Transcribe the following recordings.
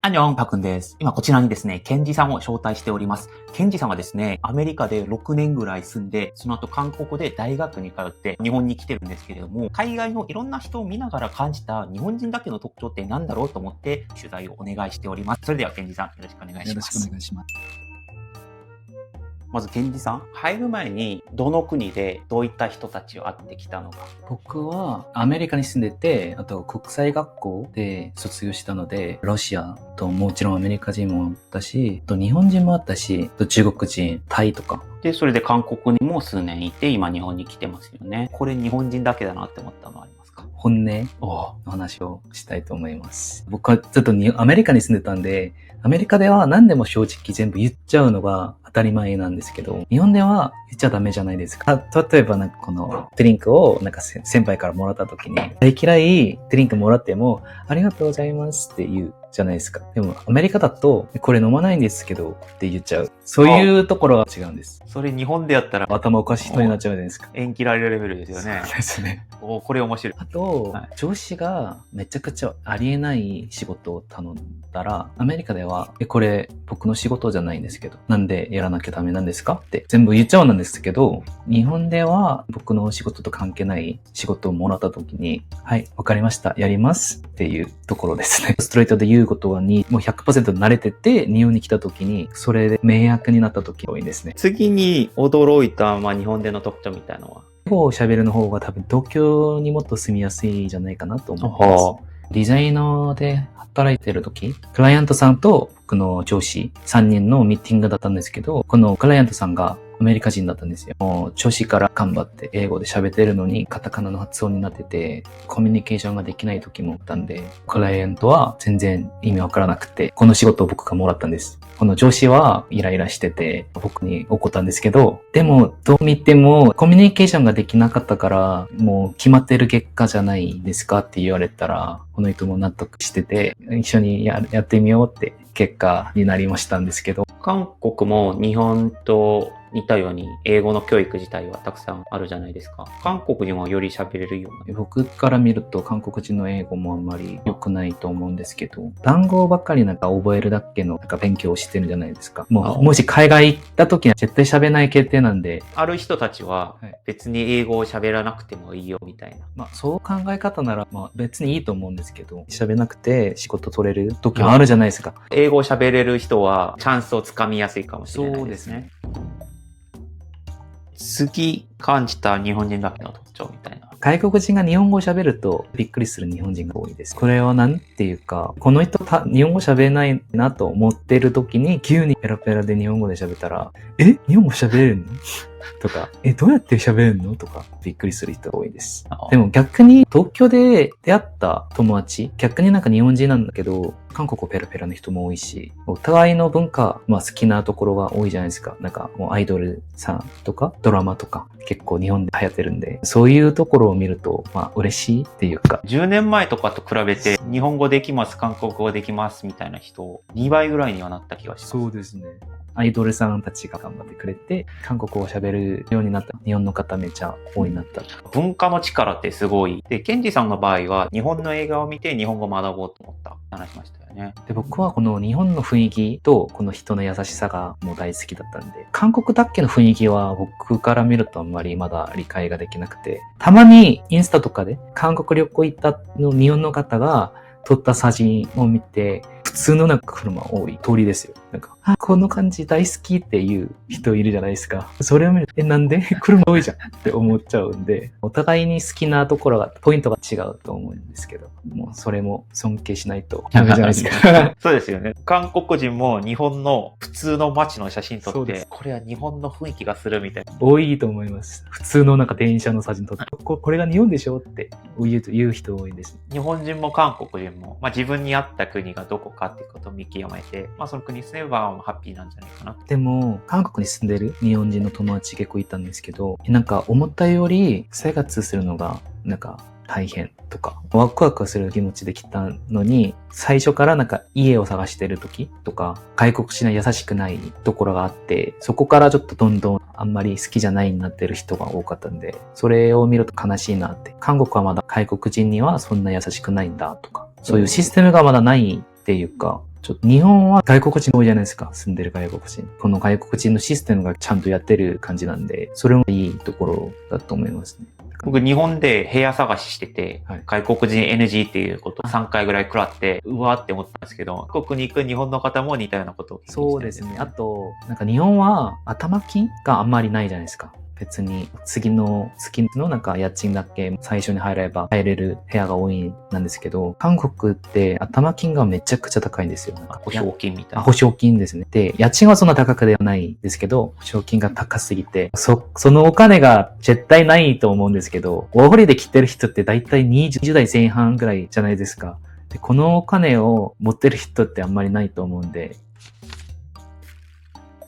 アンニョン、パクンです。今こちらにですね、ケンジさんを招待しております。ケンジさんはですね、アメリカで6年ぐらい住んで、その後韓国で大学に通って日本に来てるんですけれども、海外のいろんな人を見ながら感じた日本人だけの特徴って何だろうと思って取材をお願いしております。それではケンジさん、よろしくお願いします。よろしくお願いします。まずケンジさん、入る前にどの国でどういった人たちを会ってきたのか。僕はアメリカに住んでて、あと国際学校で卒業したので、ロシアともちろんアメリカ人もあったし、あと日本人もあったし、あと中国人、タイとか。で、それで韓国にも数年いて、今日本に来てますよね。これ日本人だけだなって思ったのはありますか？本音の話をしたいと思います。僕はちょっとアメリカに住んでたんで、アメリカでは何でも正直全部言っちゃうのが当たり前なんですけど、日本では言っちゃダメじゃないですか。例えばこのドリンクを先輩からもらった時に、大嫌いドリンクもらっても、ありがとうございますって言うじゃないですか。でもアメリカだと、これ飲まないんですけどって言っちゃう。そういうところは違うんです。それ日本でやったら頭おかしい人になっちゃうじゃないですか。縁切られるレベルですよね。そうですね。これ面白い。あと、上司がめちゃくちゃありえない仕事を頼んだら、アメリカでは、これ僕の仕事じゃないんですけど、なんでやらなきゃダメなんですかって全部言っちゃうんですけど、日本では僕の仕事と関係ない仕事をもらった時に、はい、わかりました、やりますっていうところですね。ストレートで言うことにもう 100% 慣れてて、日本に来た時に、それで迷惑になった時が多いですね。次に驚いた、日本での特徴みたいなのは？英語を喋るの方が多分東京にもっと住みやすいんじゃないかなと思います。デザイナーで働いてる時、クライアントさんと僕の上司3人のミーティングだったんですけど、このクライアントさんがアメリカ人だったんですよ。もう調子から頑張って英語で喋ってるのにカタカナの発音になってて、コミュニケーションができない時もあったんで、クライアントは全然意味わからなくて、この仕事を僕がもらったんです。この上司はイライラしてて、僕に怒ったんですけど、でもどう見てもコミュニケーションができなかったから、もう決まってる結果じゃないですかって言われたら、この人も納得してて、一緒にやってみようって結果になりましたんですけど。韓国も日本と似たように英語の教育自体はたくさんあるじゃないですか。韓国人はより喋れるような。僕から見ると韓国人の英語もあんまり良くないと思うんですけど、単語ばっかり覚えるだけの勉強をしてるんじゃないですか。もし海外行った時は絶対喋れない決定なんで。ある人たちは別に英語を喋らなくてもいいよみたいな。そう考え方なら別にいいと思うんですけど、喋れなくて仕事取れる時もあるじゃないですか。英語を喋れる人はチャンスをつかみやすいかもしれないですね。次感じた日本人だけの特徴みたいな。外国人が日本語を喋るとびっくりする日本人が多いです。これはなんていうか、この人日本語喋れないなと思ってる時に急にペラペラで日本語で喋ったら、日本語喋れるのとか、どうやって喋れるのとかびっくりする人が多いです。でも逆に東京で出会った友達、逆に日本人なんだけど、韓国ペラペラの人も多いし、お互いの文化、好きなところが多いじゃないですか。もうアイドルさんとかドラマとか結構日本で流行ってるんで、そういうところを見ると嬉しいっていうか。10年前とかと比べて日本語できます、韓国語できますみたいな人2倍ぐらいにはなった気がします。そうですね。アイドルさんたちが頑張ってくれて、韓国語を喋るようになった。日本の方めちゃ多いなった。文化の力ってすごい。で、ケンジさんの場合は日本の映画を見て日本語を学ぼうと思った話しましたよね。で、僕はこの日本の雰囲気とこの人の優しさがもう大好きだったんで、韓国だけの雰囲気は僕から見るとあんまりまだ理解ができなくて、たまにインスタとかで韓国旅行行ったの日本の方が撮った写真を見て、普通の車多い通りですよ。この感じ大好きっていう人いるじゃないですか。それを見ると、なんで車多いじゃんって思っちゃうんで、お互いに好きなところが、ポイントが違うと思うんですけど、もうそれも尊敬しないとダメじゃないですか。そうですよね。韓国人も日本の普通の街の写真撮って、これは日本の雰囲気がするみたいな。多いと思います。普通の電車の写真撮って、これが日本でしょって言う人多いです。日本人も韓国人も、自分に合った国がどこかっていうことを見極めて、その国に住めばハッピーなんじゃないかな。でも、韓国に住んでる日本人の友達結構いたんですけど、思ったより生活するのが大変とか、ワクワクする気持ちで来たのに、最初から家を探してる時とか、外国人は優しくないところがあって、そこからちょっとどんどんあんまり好きじゃないになってる人が多かったんで、それを見ると悲しいなって。韓国はまだ外国人にはそんな優しくないんだとか、そういうシステムがまだないっていうか、ちょっと日本は外国人多いじゃないですか。住んでる外国人。この外国人のシステムがちゃんとやってる感じなんで、それもいいところだと思いますね。僕、日本で部屋探ししてて、はい外国人 NG っていうこと3回ぐらい食らって、うわーって思ったんですけど、韓国に行く日本の方も似たようなことを聞いてそうですね。あと、なんか日本は頭金があんまりないじゃないですか。別に月のなんか家賃だけ最初に入れば入れる部屋が多いなんですけど、韓国って頭金がめちゃくちゃ高いんですよ。なんか保証金みたいな。保証金ですね。で、家賃はそんな高くではないですけど、保証金が高すぎて、そのお金が絶対ないと思うんですけど、ワーホリで来てる人って大体20代前半ぐらいじゃないですか。で、このお金を持ってる人ってあんまりないと思うんで、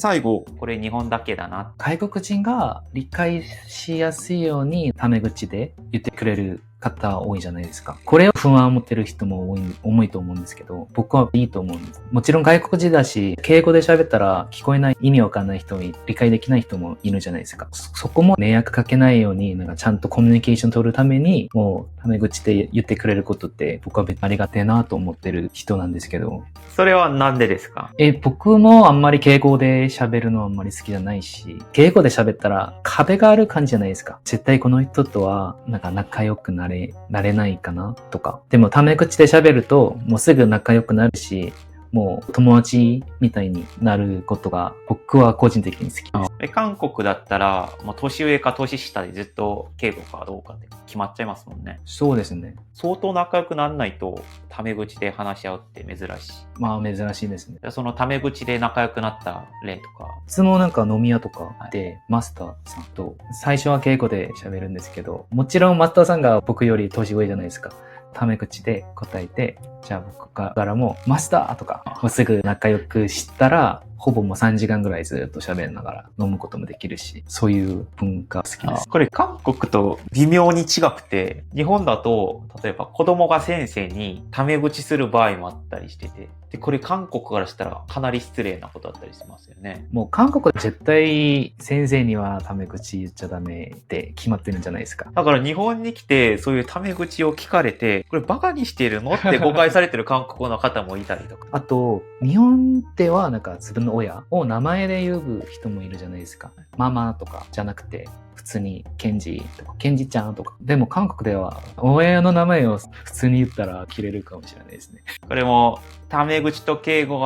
最後、これ日本だけだな。外国人が理解しやすいようにタメ口で言ってくれる方多いじゃないですか。これを不安を持ってる人も多いと思うんですけど、僕はいいと思うんです。もちろん外国人だし、敬語で喋ったら聞こえない、意味わかんない人も理解できない人もいるじゃないですか。そこも迷惑かけないように、なんかちゃんとコミュニケーション取るために、もうタメ口で言ってくれることって僕は別にありがてえなと思ってる人なんですけど。それはなんでですか？僕もあんまり敬語で喋るのはあんまり好きじゃないし、敬語で喋ったら壁がある感じじゃないですか。絶対この人とはなんか仲良くなれないかなとか。でもタメ口で喋るともうすぐ仲良くなるし、もう友達みたいになることが僕は個人的に好きです。韓国だったら、もう年上か年下でずっと敬語かどうかって決まっちゃいますもんね。そうですね。相当仲良くならないと、タメ口で話し合うって珍しい。まあ珍しいですね。そのタメ口で仲良くなった例とか。普通のなんか飲み屋とかで、マスターさんと最初は敬語で喋るんですけど、もちろんマスターさんが僕より年上じゃないですか。タメ口で答えて、じゃあ僕からもマスターとか、もうすぐ仲良くしたら、ほぼもう3時間ぐらいずっと喋りながら飲むこともできるし、そういう文化好きです。これ韓国と微妙に違くて、日本だと、例えば子供が先生にタメ口する場合もあったりしてて、で、これ韓国からしたらかなり失礼なことだったりしますよね。もう韓国絶対先生にはタメ口言っちゃダメって決まってるんじゃないですか。だから日本に来てそういうタメ口を聞かれて、これバカにしてるのって誤解されてる韓国の方もいたりとか。あと、日本ではなんか自分の親を名前で呼ぶ人もいるじゃないですか。ママとかじゃなくて、普通にケンジとか、ケンジちゃんとか。でも韓国では親の名前を普通に言ったら切れるかもしれないですね。これもタメ口と敬語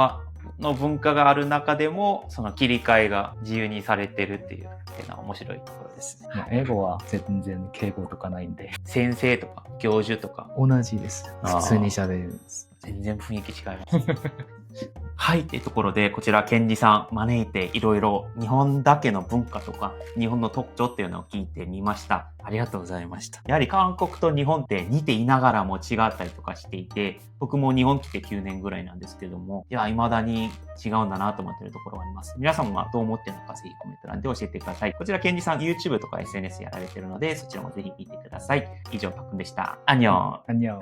の文化がある中でも、その切り替えが自由にされてるっていうのは面白いところですね。英語は全然敬語とかないんで。先生とか教授とか。同じです。普通に喋るんです。全然雰囲気違います。はい。っていうところで、こちら、ケンジさん招いていろいろ日本だけの文化とか、日本の特徴っていうのを聞いてみました。ありがとうございました。やはり韓国と日本って似ていながらも違ったりとかしていて、僕も日本来て9年ぐらいなんですけども、いや、未だに違うんだなと思ってるところがあります。皆さんはどう思ってるのかぜひコメント欄で教えてください。こちら、ケンジさん YouTube とか SNS やられてるので、そちらもぜひ見てください。以上、パックンでした。アンニョン。アンニョン。